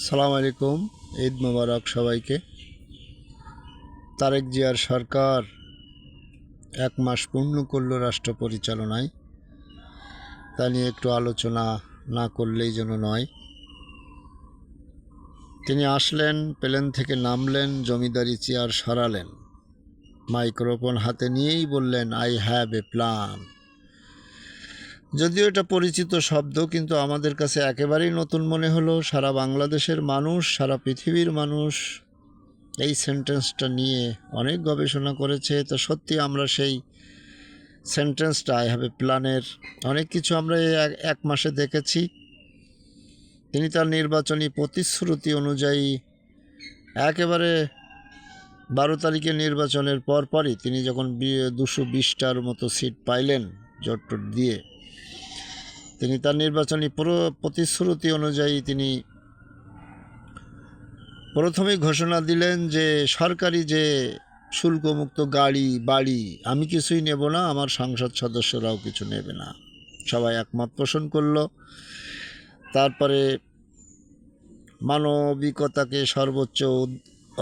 সালাম আলাইকুম। ঈদ মোবারক সবাইকে। তারেক জিয়ার সরকার 1 মাস পূর্ণ করল রাষ্ট্র পরিচালনায়। তা নিয়ে একটু আলোচনা না করলেই যেন নয়। তিনি আসলেন, প্লেন থেকে নামলেন, জমিদারি চেয়ার সরালেন, মাইক্রোফোন হাতে নিয়েই বললেন, আই হ্যাভ এ প্ল্যান। যদিও এটা পরিচিত শব্দ, কিন্তু আমাদের কাছে একেবারেই নতুন মনে হলো। সারা বাংলাদেশের মানুষ, সারা পৃথিবীর মানুষ এই সেন্টেন্সটা নিয়ে অনেক গবেষণা করেছে। তো সত্যি আমরা সেই সেন্টেন্সটা আই হ্যাভ এ প্ল্যানের অনেক কিছু আমরা এই এক মাসে দেখেছি। তিনি তার নির্বাচনী প্রতিশ্রুতি অনুযায়ী একেবারে 12 তারিখে নির্বাচনের পরপরই তিনি যখন 220টার মতো সিট পাইলেন জোট দিয়ে, তিনি তার নির্বাচনী প্রতিশ্রুতি অনুযায়ী তিনি প্রথমেই ঘোষণা দিলেন যে সরকারি যে শুল্কমুক্ত গাড়ি বাড়ি আমি কিছুই নেব না, আমার সংসদ সদস্যরাও কিছু নেবে না। সবাই একমত পোষণ করল। তারপরে মানবিকতাকে সর্বোচ্চ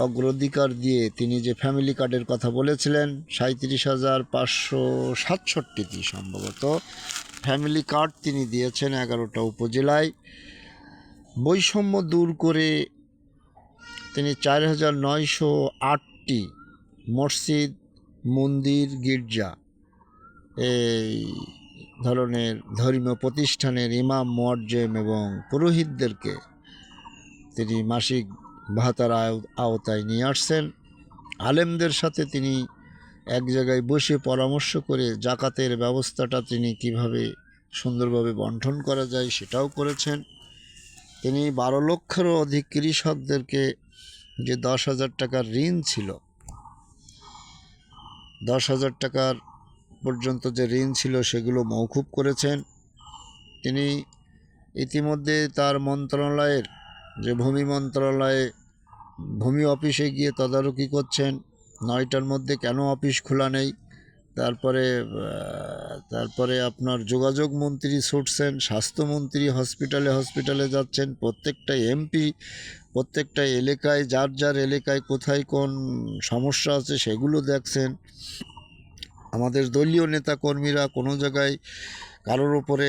অগ্রাধিকার দিয়ে তিনি যে ফ্যামিলি কার্ডের কথা বলেছিলেন, 37,567টি সম্ভবত ফ্যামিলি কার্ড তিনি দিয়েছেন 11টা উপজেলায়। বৈষম্য দূর করে তিনি 4,908টি মসজিদ, মন্দির, গির্জা এই ধরনের ধর্মীয় প্রতিষ্ঠানের ইমাম, মুয়াজ্জিম এবং পুরোহিতদেরকে তিনি মাসিক ভাতার আওতায় নিয়ে আসছেন। আলেমদের সাথে তিনি এক জায়গায় বসে পরামর্শ করে জাকাতের ব্যবস্থাটা তিনি কিভাবে সুন্দরভাবে বন্টন করা যায় সেটাও করেছেন। তিনি 12 লক্ষেরও অধিক কৃষকদেরকে যে 10,000 টাকার ঋণ ছিল, 10,000 টাকার পর্যন্ত যে ঋণ ছিল সেগুলো মওকুফ করেছেন। তিনি ইতিমধ্যে তার মন্ত্রণালয়ের যে ভূমি মন্ত্রণালয়ে ভূমি অফিসে গিয়ে তদারকি করছেন, 9টার মধ্যে কেন অফিস খোলা নেই। তারপরে আপনার যোগাযোগ মন্ত্রী ছুটছেন, স্বাস্থ্যমন্ত্রী হসপিটালে যাচ্ছেন, প্রত্যেকটা এমপি প্রত্যেকটা এলাকায় যার যার এলাকায় কোথায় কোন সমস্যা আছে সেগুলো দেখছেন। আমাদের দলীয় নেতাকর্মীরা কোনো জায়গায় কারোর ওপরে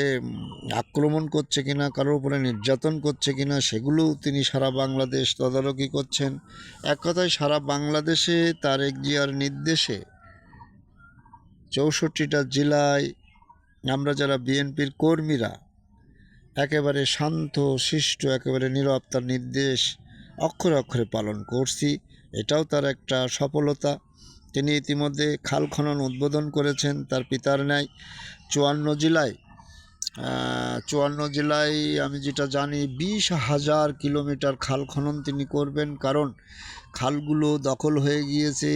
আক্রমণ করছে কিনা, কারোর ওপরে নির্যাতন করছে কিনা সেগুলোও তিনি সারা বাংলাদেশ তদারকি করছেন। এক কথায় সারা বাংলাদেশে তারেক জিয়ার নির্দেশে 64টা জেলায় আমরা যারা বিএনপির কর্মীরা একেবারে শান্ত শিষ্ট, একেবারে নীরব তার নির্দেশ অক্ষরে অক্ষরে পালন করছি। এটাও তার একটা সফলতা। তিনি ইতিমধ্যে খাল খনন উদ্বোধন করেছেন তার পিতার ন্যায়। 54 জেলায় আমি যেটা জানি 20,000 কিলোমিটার খাল খনন তিনি করবেন। কারণ খালগুলো দখল হয়ে গিয়েছে।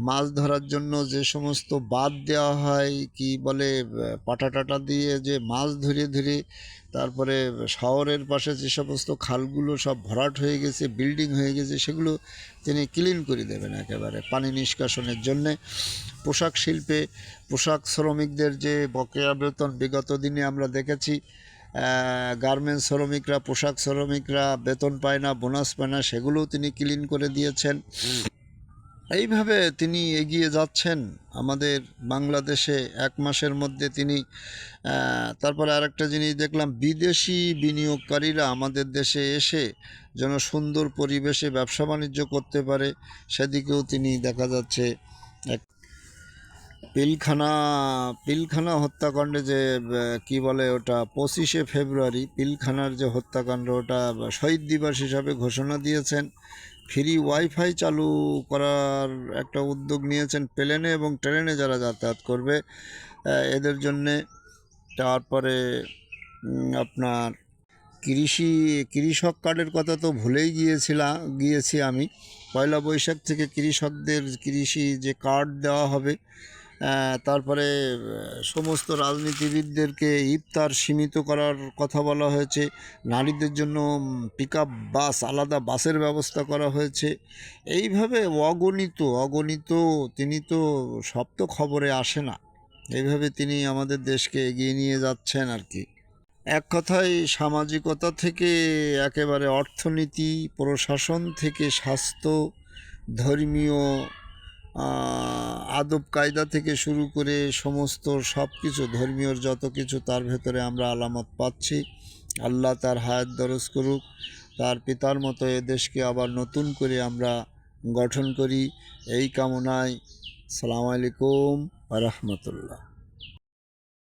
মাছ ধরার জন্য যে সমস্ত বাঁধ দেওয়া হয়, কি বলে, পাটা টাটা দিয়ে যে মাছ ধরে ধরে, তারপরে শহরের পাশে যে সমস্ত খালগুলো সব ভরাট হয়ে গেছে, বিল্ডিং হয়ে গেছে, সেগুলো তিনি ক্লিন করে দেবেন একেবারে পানি নিষ্কাশনের জন্যে। পোশাক শিল্পে পোশাক শ্রমিকদের যে বকেয়া বেতন বিগত দিনে আমরা দেখেছি, গার্মেন্টস শ্রমিকরা, পোশাক শ্রমিকরা বেতন পায় না, বোনাস পায় না, সেগুলোও তিনি ক্লিন করে দিয়েছেন। এইভাবে তিনি এগিয়ে যাচ্ছেন আমাদের বাংলাদেশে 1 মাসের মধ্যে তিনি। তারপরে আরেকটা জিনিস দেখলাম, বিদেশি বিনিয়োগকারীরা আমাদের দেশে এসে যেন সুন্দর পরিবেশে ব্যবসা বাণিজ্য করতে পারে, সেদিকেও তিনি দেখা যাচ্ছে। পিলখানা হত্যাকাণ্ডে যে কি বলে ওটা 25শে ফেব্রুয়ারি পিলখানার যে হত্যাকাণ্ড, ওটা শহীদ দিবস হিসাবে ঘোষণা দিয়েছেন। ফ্রি ওয়াইফাই চালু করার একটা উদ্যোগ নিয়েছেন প্লেনে এবং ট্রেনে যারা যাতায়াত করবে এদের জন্যে। তারপরে আপনার কৃষক কার্ডের কথা তো ভুলেই গিয়েছি আমি। 1 বৈশাখ থেকে কৃষকদের কৃষি যে কার্ড দেওয়া হবে। তারপরে সমস্ত রাজনীতিবিদদেরকে ইফতার সীমিত করার কথা বলা হয়েছে। নারীদের জন্য পিকআপ বাস, আলাদা বাসের ব্যবস্থা করা হয়েছে। এইভাবে অগণিত তিনি তো খবরে আসে না। এইভাবে তিনি আমাদের দেশকে এগিয়ে নিয়ে যাচ্ছেন আর কি। এক কথায় সামাজিকতা থেকে একেবারে অর্থনীতি, প্রশাসন থেকে স্বাস্থ্য, ধর্মীয় আদব কায়দা থেকে শুরু করে সমস্ত সব কিছু ধর্মীয় যত কিছু তার ভেতরে আমরা আলামত পাচ্ছি। আল্লাহ তার হায়াত দরজ করুক, তার পিতার মতো এ দেশকে আবার নতুন করে আমরা গঠন করি, এই কামনায়। আসসালামু আলাইকুম ওয়া রাহমাতুল্লাহ।